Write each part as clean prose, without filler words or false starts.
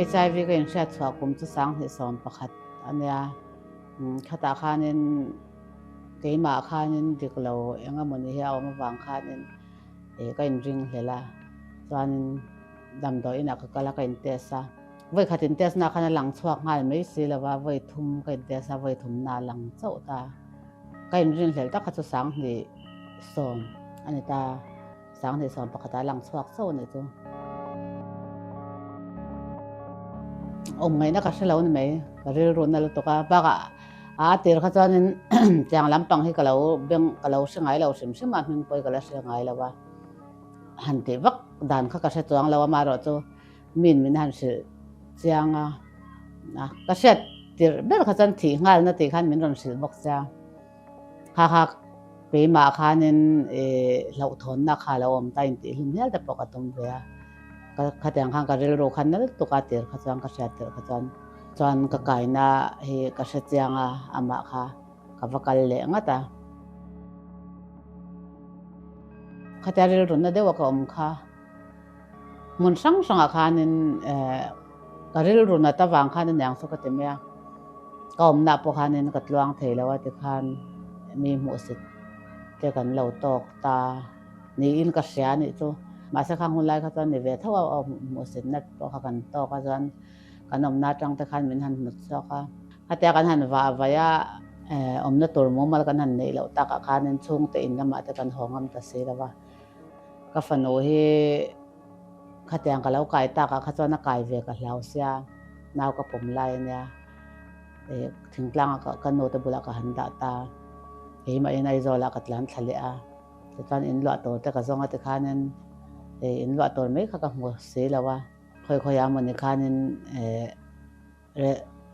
HIV ก็ยังเชื่อชัวกุมจะสังเหตุสอนประคัดอันเนี้ยขตาคานินเกี่ยมาคานินดิกเราเองก็มันเหี้ยเอามาฟังคานินก็ยังริงเลยล่ะตอนดำดอยนักก็ละก็อินเตสะไว้ขัดอินเตสนักขณะหลังชวกงานไม่สิละว่าไว้ทุ่มก็อินเตสะไว้ทุ่มนาหลังเจ้าตาก็ยังริงเลยตั้งขัดจะสังเหตุสอนอันนี้ตาสังเหตุสอนประคัดหลังชวกเจ้าเนี่ยจ้ะไงนักการเล่านี่ไหมก็เรื่องรุ่นนั้นตัวก็บ้าเตียร์ข้าจานินจางลำปังให้กับเราเบ่งกับเราเสียงไงเราเสียมาเพียงไปกับเราเสียงไงเราว่าหันเทวักด่านข้าก็เสียตัวเราว่ามาเราจะมินหันเสียจางก็เสียเตียร์เบ่งข้าจันที่งานนั่นที่ขันมินรันเสียบอกจางข้าไปมาขันินเราทนนักข้าเราอมตายที่หินเนี่ยแต่ปกติเดียก็ข้าแต่งข้างก็เรื่องรู้ขันนั่นตัวก็เตียร์ข้าจังก็เสียเตียร์ข้าจันจวนก็กายน่ะก็เสียจางอามาค่ะก็ว่ากันเลยงั้นแต่ข้าแต่เรื่องรุ่นนั้นเดี๋ยวว่าก็ค่ะมันสังอาคารนินก็เรื่องรุ่นนั้นแต่วางคานินอย่างสุขเต็มเนี่ยก็นับพวกคานินก็ลวงเทแล้วว่าที่คานมีหมู่สิทธิ์เกี่ยวกันเราตอกตานี่อินก็เสียนี่ตัวมาสักครั้งคนไล่เขาตอนนี้เวทว่าเอาหมู่สิทธิ์นัดพวกเขากันตอกเขาจนกันนาจังแต่ขันมินหันหมดสักค่ะแต่กันหันว่าวยานัดตัวมุมากันหันนี่เราตักอาคารนั้นช่วงแต่อินละมาแต่กันห้องอันตัดเสียแล้วว่าก็ฝันโอ้ยข้าแต่งกับเราไก่ตักข้าจนนักไก่เวกับเราเสียนาวกับผมไล่เนี่ยถึงกลางก็โนตบุระกับหันดาตามาอินไอโซลากับหลานทะเลแต่ตอนอินหลอดตัวแต่กับซองอัตคานั้นอินหลอดตัวไม่ข้ากับหัวเสียแล้วว่าค่อยๆมันในคานิน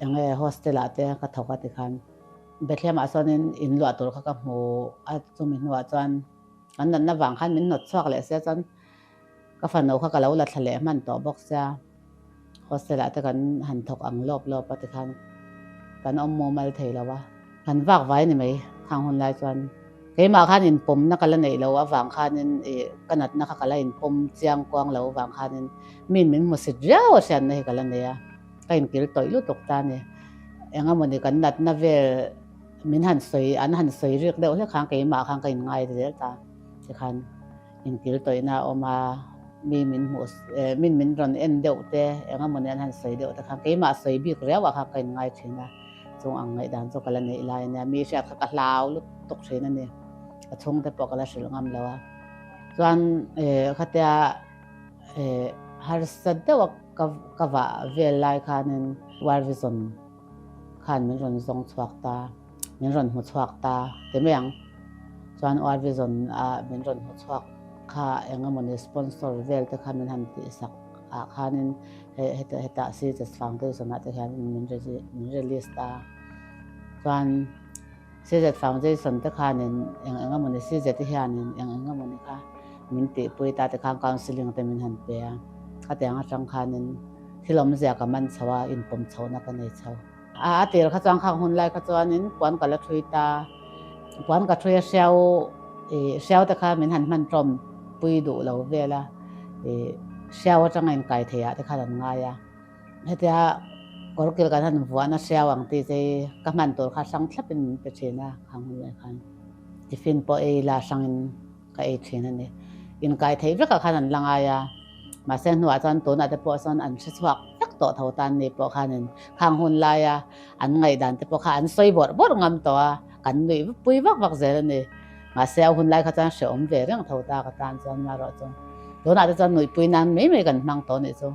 ยังไงโฮสเทลอาเตะก็ทอกติคันเบทเลียมอาซอนินอินหลวตัวเขากับโมจุมินหัวจวนอันนั้นนับวางคันมินหนดซอกเลยเสียจนก็ฝันเอาเขากับเราละทะเลมันต่อบอกเสียโฮสเทลอาเตะกันหันทอกอังรอบปฏิคันกันอมโมมาเทแล้วว่าหันฝากไว้นี่ไหมทางคนไลจวนเกี่ยมาคันอินปมนักกันละไหนเราว่าวางคันอินกันนัดนักกันละอินปมเจียงกวางเราวางคันอินมินหมดสิเจ้าเสียนในกันละเนี่ยก็อินกิลต่อยลุตกตาเนี่ยยังงั้นมันนี่กันนัดนับเวมินหันสวยอันหันสวยเรียกเดียวที่ข้างเกี่ยมาข้างกินง่ายเดียวตาที่คันอินกิลต่อยน่าออกมามีมินหมดมินรันเอ็นเดียวแต่ยังงั้นมันนี่หันสวยเดียวแต่ข้างเกี่ยมาสวยบีกเรียกว่าข้างกินง่ายทีนะจงอังไงด่านจงกันละเนี่ยลายเนี่ยมีเสียข้างลาวลุตกเสียนั่นเนี่ยชงแต่ปกติสิลงามแล้วส่วนข้าแต่ฮาร์สเดว่ากับว่าเวลาคันวาร์วิซอนคันมันรอนซองสวักตามันรอนหัวสวักตาแต่ไม่ยังส่วนวาร์วิซอนมันรอนหัวสวักข้าเองมันสปอนเซอร์เวลแต่คันมันหันติสักคันเหตุสิ่งจะฟังก็สนับสนุนมันเรลิสตาส่วนสิ่งจะฟังจะสนแต่คันเองมันสิ่งจะที่เห็นเองมันค่ะมันติปุยตาแต่คันคอนซิลิงแต่มันหันเปียข้าแต่งจังคันที่เราไม่เสียกับมันชาวอินปมชาวนักในชาวเตียร์ข้าจังข้างหุ่นไล่ข้าจวนนี้ปวนกับละทุยตาปวนกับทุยเซลแต่ข้ามันหันมันจมปุยดูเราเวลาเซลจังเงินไก่เทียแต่ข้าดันง่ายเหตุก็รู้เกี่ยวกับท่านหัวน่ะเซลอังตีใจกับมันตัวข้าสังทับเป็นเปเชนะข้างหุ่นไล่คันที่ฟินพอลาสังก็เชนั่นเองอินไก่เทียก็ข้าดันลังง่ายมาเส้นหัวจนตัวน่ะแต่พอสันอันสวักตักต่อเท่าตันนี่พอขานินข้างหุ่นลายอันไงดันแต่พอขาอันสวยบดงามตัวกันนี่ปุยวักเจริญนี่มาเซลหุ่นลายเขาจะเชื่อมเวรื่องเท่าตากตันจนมารอจนตัวน่ะจะหนุ่ยปุยนั้นไม่กันนั่งตัวนี่จง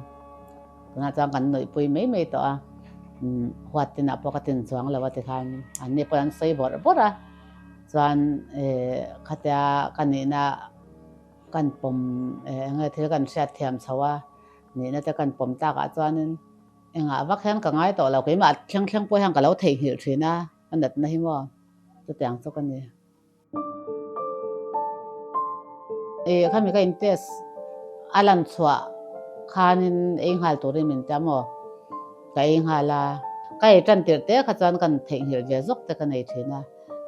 ตัวน่ะจะกันหนุ่ยปุยไม่ตัวหัวติน่ะปกติสว่างแล้วว่าที่ข้างอันนี้พออันสวยบดจนเขาจะกันนี่น่ะกันปมเงยที่กันเสียเทียมชาวนี่น่าจะกันปมตากจวนนั้นว่าแค่กันง่ายต่อเราก็มาเคียงป่วยทางกับเราเถียงหิวทีนะอันนั้นนะที่ว่าจะแต่งสักกันนี่ข้ามีก็อินเตสอารันชัวข้านี่หาตัวเรื่องแต่หมอก็หาละก็จันติร์เตะข้าจวนกันเถียงหิวเยอะสุดแต่กันในทีนะ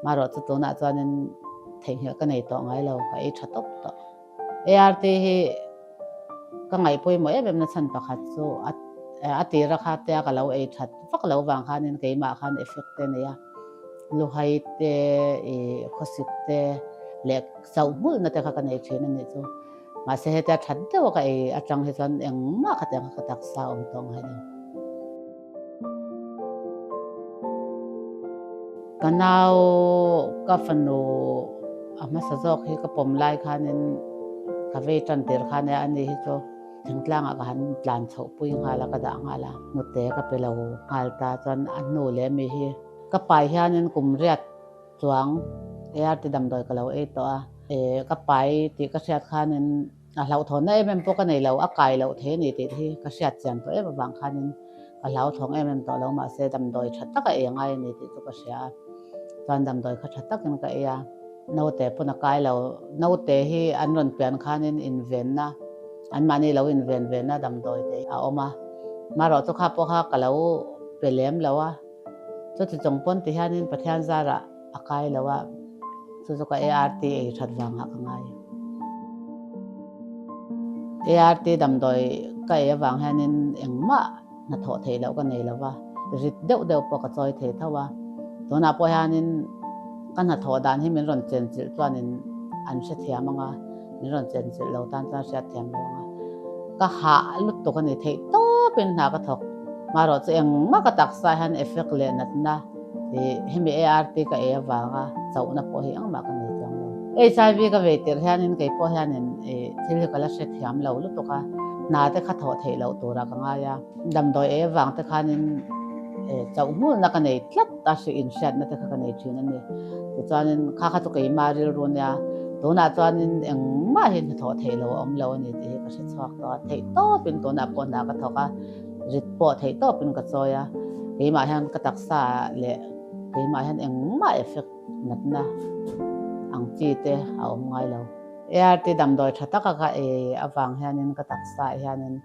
มารอจะตัวน่ะจวนนั้นเถียงหิวกันในตัวง่ายเราก็ชัดตบต่อที่ก็ไงป่วยหมดแบบนั้นฉันประคัตโซ atira kha te kalau e that vak lo wang khanin keima khan effect te neya lu hai te khosik te lek sau mul na te kha kan e thina ni chu ma se heta that de wa ka e atang he chan engma kha te kha tak sa om tong hai lo kanao ka fano ama sa jok hi ka pom lai khanin ka ve tan ter khane ani hi chu thingtlang a han plan chho pui nga la ka da nga la nu te ka pelo ngal ta chan an nu le mi hi ka pai hianin kum riat chuang ti dam doi ka lo e to a ka pai ti ka hriat khanin a hlau thon na em po ka nei lo a kai lo the ni ti hi ka hriat chan to e bang khanin a hlau thong em to lo ma se dam doi that ta ka e ngai ni ti chu ka hria chan dam doi kha that tak ka e ya no te puna kai lo no te hi an ron pian khanin in ven na an mani lo in ven ven na dam doi te a oma ma ro to kha po kha ka lo pelem lo wa chu chu chong pon ti hianin pathian zara akai lo wa chu chu ka art e that wang ha ka ngai art dam doi ka e wang hanin engma na tho thei lo ka nei lo wa rit deuh deuh po ka choi the thawa to na po hanin kan ha tho dan hi min ron chen chil chuanin an hre thiam anga min ron chen chil lo tan cha hriat thiam lo anga ka ha lut to ka ni thei to pen na ka thok ma ro che engma ka tak sa han effect le nat na hemi art ka e wanga chau na po hi ang ma ka nei chang lo HIV ka ve ter hianin kai po hianin thil ka la hre thiam lo lu to ka na te kha tho thei lo to ra ka nga ya dam doi e wang te khanin chau mu na ka nei tlat ta se in shat na te kha ka nei thin ani to chanin kha kha to kai ma ril ro nya to na chanin engma hin tho thei lo om lo ni te ka se chak to thei to pin to na po na ka thoka rit po thei to pin ka choya ke ma han ka tak sa le ke ma han engma effect nat na ang chi te a om ngai lo ti dam doi tha taka ka awang hianin ka tak sa hianin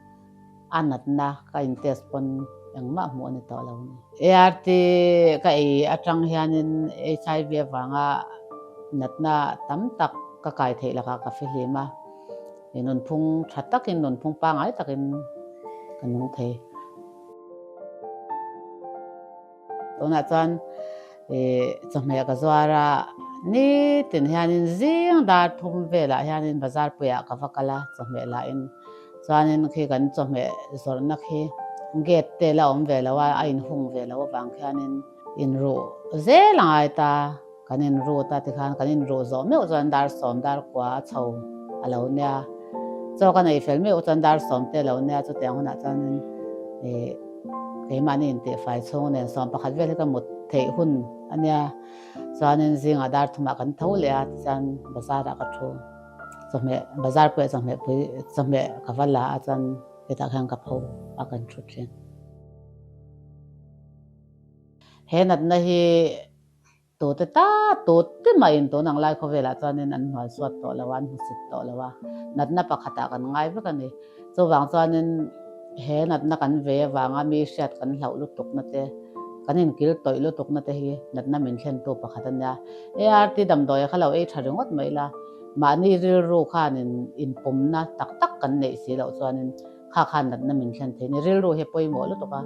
anat na ka in test pon engma mo ni to lo ni ti ka atang hianin HIV wanga nat na tam tak ka kai thei la ka filima inun phung tha takin nun phung pa ngai takin kanung thei ona chan chome ka zwara ni tin hianin zing dar thum vela hianin bazar puya ka vakala chome la in chuanin khi kan chome zor na khi gate te la om vela wa a in hung vela wa wang khianin in ro zelangai ta kanin ro ta ti khan kanin ro zo me chuan dar som dar kwa chho alo nia cho ka nei fel me chuan dar som te lo nia chu te hona chuanin ke mani in te fai chong nen som pakhat vel ka mut thei hun ania chuanin zinga dar thuma kan tho le a chan bazar ka thu chome bazar pe chome ka wala a chan eta khang ka pho a kan thu thin he nat na hi to te mai in to nang lai kho vela chanin an hnual suat to lawan husit to lawa nat na pakhata kan ngai ba kan ni chu wang chanin he nat na kan ve wanga mi hriat kan hlau lu tuk na te kanin kil toi lu tuk na te hi nat na min thlen to pakhatan ya ti dam doi khalo tharingot mai la mani ril ro khanin in pum na tak tak kan nei si lo chuanin kha khan nat na min thlen the ni ril ro he poimo lu to ka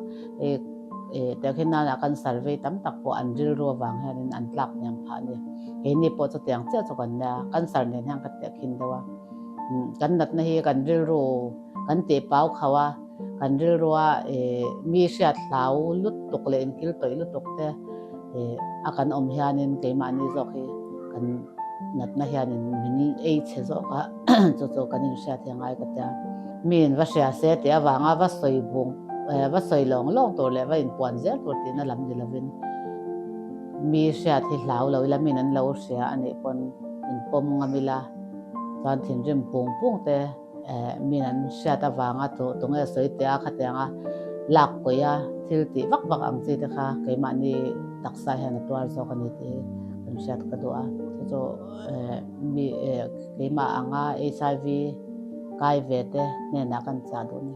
te khin na kan survey tam tak po an ril ro wang hanin an tlak nyam pha ni he ni po chu tiang che chu kan na kan sar nen hang ka te khin dawa kan nat na hi kan ril ro kan te pau khawa kan ril ro mi hriat hlau lut tuk le in kil toi lu tuk te akan om hianin ke mani zo khi kan nat na hianin min che zo ka chu chu kanin hriat hangai ka ta min va hria se te awanga va soi bung va soi long long to le va in puan zel tur ti na lam ni lovin mi hriat hi hlau lo la min an lo hria ani pon in pom ngamila chan thin rim pung pung te min an hriat awanga to nge soi te a kha te anga lak ko ya thil ti vak vak ang chi te kha ke mani taksa han twar zo kan ti kan hriat ka do a chu mi ke ma anga HIV kai ve te ne na kan cha do ni